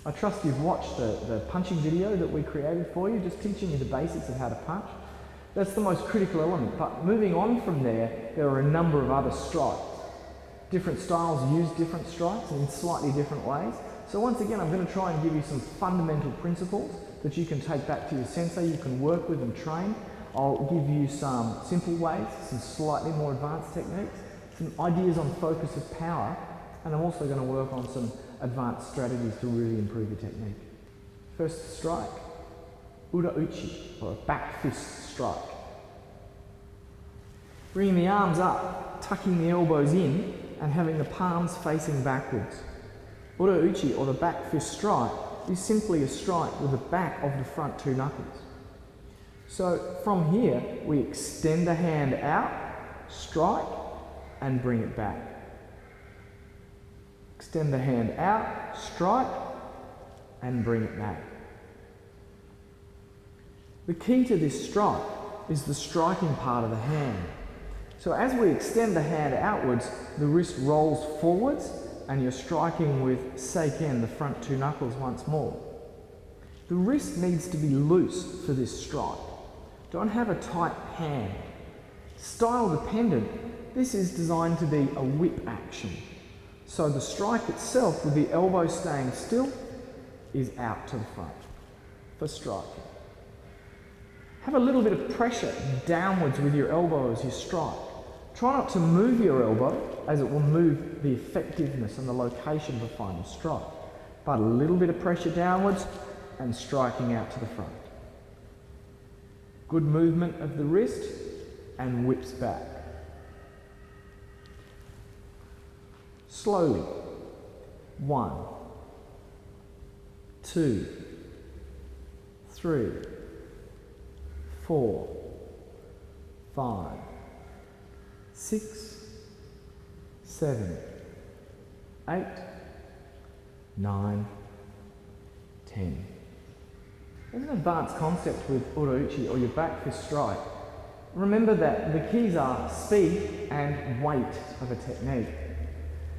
I trust you've watched the punching video that we created for you, just teaching you the basics of how to punch. That's the most critical element, but moving on from there, there are a number of other strikes. Different styles use different strikes in slightly different ways. So once again, I'm going to try and give you some fundamental principles that you can take back to your sensei, you can work with and train. I'll give you some simple ways, some slightly more advanced techniques, some ideas on focus of power, and I'm also going to work on some advanced strategies to really improve your technique. First strike, Uraken Uchi, or a back fist strike. Bringing the arms up, tucking the elbows in, and having the palms facing backwards. Uraken Uchi, or the back fist strike, is simply a strike with the back of the front two knuckles. So from here, we extend the hand out, strike, and bring it back. Extend the hand out, strike, and bring it back. The key to this strike is the striking part of the hand. So as we extend the hand outwards, the wrist rolls forwards, and you're striking with seiken, the front two knuckles, once more. The wrist needs to be loose for this strike. Don't have a tight hand. Style dependent, this is designed to be a whip action. So the strike itself, with the elbow staying still, is out to the front for striking. Have a little bit of pressure downwards with your elbow as you strike. Try not to move your elbow, as it will move the effectiveness and the location of the final strike. But a little bit of pressure downwards and striking out to the front. Good movement of the wrist and whips back. Slowly. 1, 2, 3, 4, 5, 6, 7, 8, 9, 10. There's an advanced concept with Uraken Uchi, or your back fist strike. Remember that the keys are speed and weight of a technique.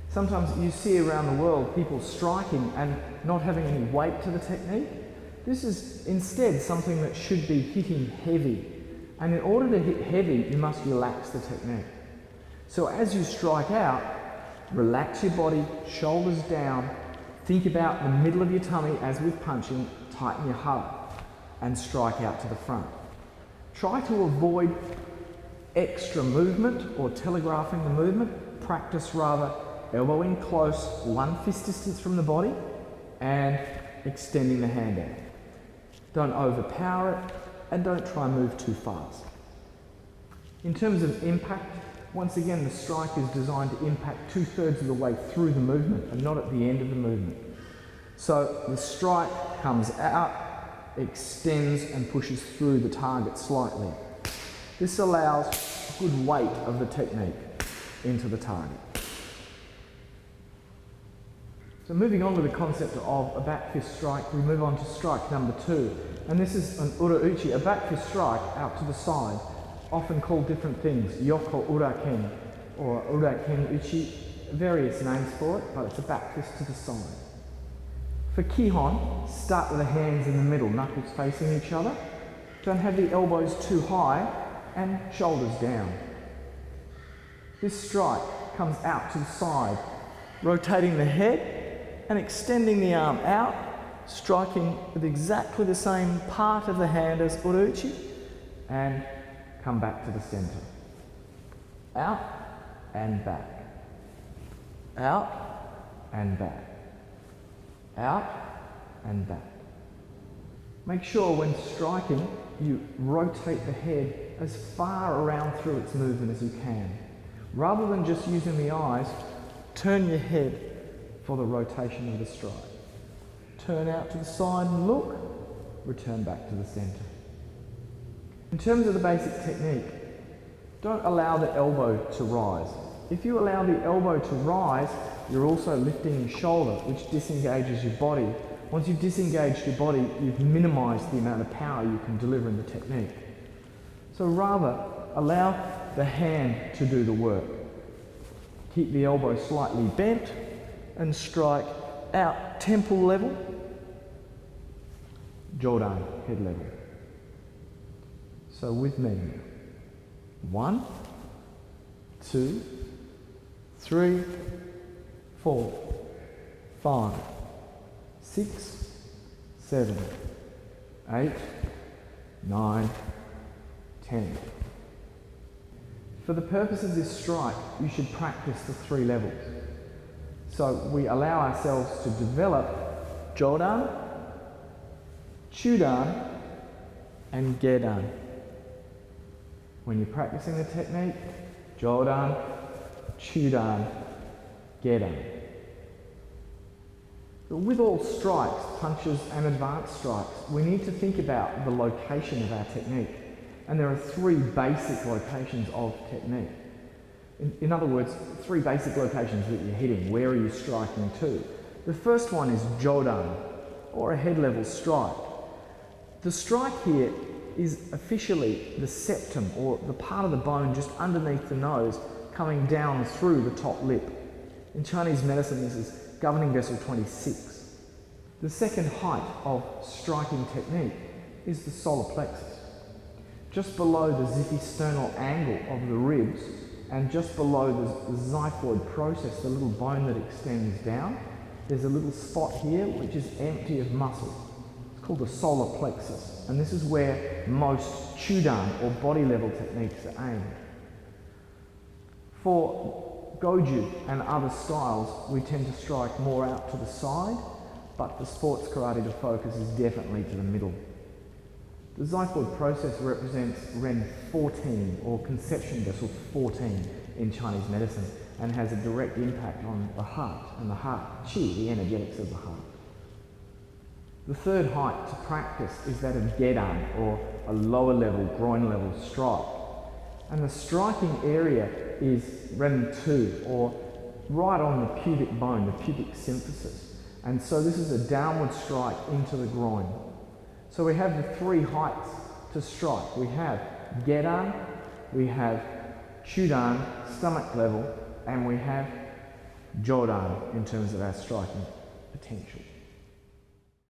Sometimes you see around the world people striking and not having any weight to the technique. This is instead something that should be hitting heavy. And in order to hit heavy, you must relax the technique. So as you strike out, relax your body, shoulders down, think about the middle of your tummy as with punching, tighten your heart, and strike out to the front. Try to avoid extra movement or telegraphing the movement. Practice rather elbow in close, one fist distance from the body, and extending the hand out. Don't overpower it, and don't try and move too fast. In terms of impact, once again, the strike is designed to impact 2/3 of the way through the movement and not at the end of the movement. So the strike comes out, extends and pushes through the target slightly. This allows good weight of the technique into the target. So moving on to the concept of a back fist strike, we move on to strike number 2. And this is an Uraken Uchi, a back fist strike out to the side, often called different things, Yoko Uraken or Uraken Uchi, various names for it, but it's a back fist to the side. For Kihon, start with the hands in the middle, knuckles facing each other. Don't have the elbows too high and shoulders down. This strike comes out to the side, rotating the head and extending the arm out, striking with exactly the same part of the hand as Uraken Uchi, and come back to the center. Out and back. Out and back. Out and back. Make sure when striking, you rotate the head as far around through its movement as you can. Rather than just using the eyes, turn your head for the rotation of the strike. Turn out to the side and look, return back to the center. In terms of the basic technique, don't allow the elbow to rise. If you allow the elbow to rise, you're also lifting your shoulder, which disengages your body. Once you've disengaged your body, you've minimized the amount of power you can deliver in the technique. So rather, allow the hand to do the work. Keep the elbow slightly bent and strike out temple level Jodan, head level. So with me, 1, 2, 3, 4, 5, 6, 7, 8, 9, 10. For the purpose of this strike, you should practice the 3 levels. So we allow ourselves to develop Jodan, Chudan, and Gedan. When you're practicing the technique, Jodan, Chudan, Gedan. But with all strikes, punches and advanced strikes, we need to think about the location of our technique. And there are 3 basic locations of technique. In other words, 3 basic locations that you're hitting. Where are you striking to? The first one is Jodan, or a head level strike. The strike here is officially the septum, or the part of the bone just underneath the nose, coming down through the top lip. In Chinese medicine, this is governing vessel 26. The second height of striking technique is the solar plexus. Just below the xiphisternal angle of the ribs and just below the xiphoid process, the little bone that extends down, there's a little spot here which is empty of muscle. It's called the solar plexus, and this is where most Chudan or body level techniques are aimed. For goju and other styles, we tend to strike more out to the side, but for sports karate, the focus is definitely to the middle. The xiphoid process represents Ren 14, or conception vessel 14 in Chinese medicine, and has a direct impact on the heart and the heart chi, the energetics of the heart. The third height to practice is that of Gedan, or a lower level, groin level strike. And the striking area is Ren 2, or right on the pubic bone, the pubic symphysis. And so this is a downward strike into the groin. So we have the 3 heights to strike. We have Gedan, we have Chudan, stomach level, and we have Jodan in terms of our striking potential.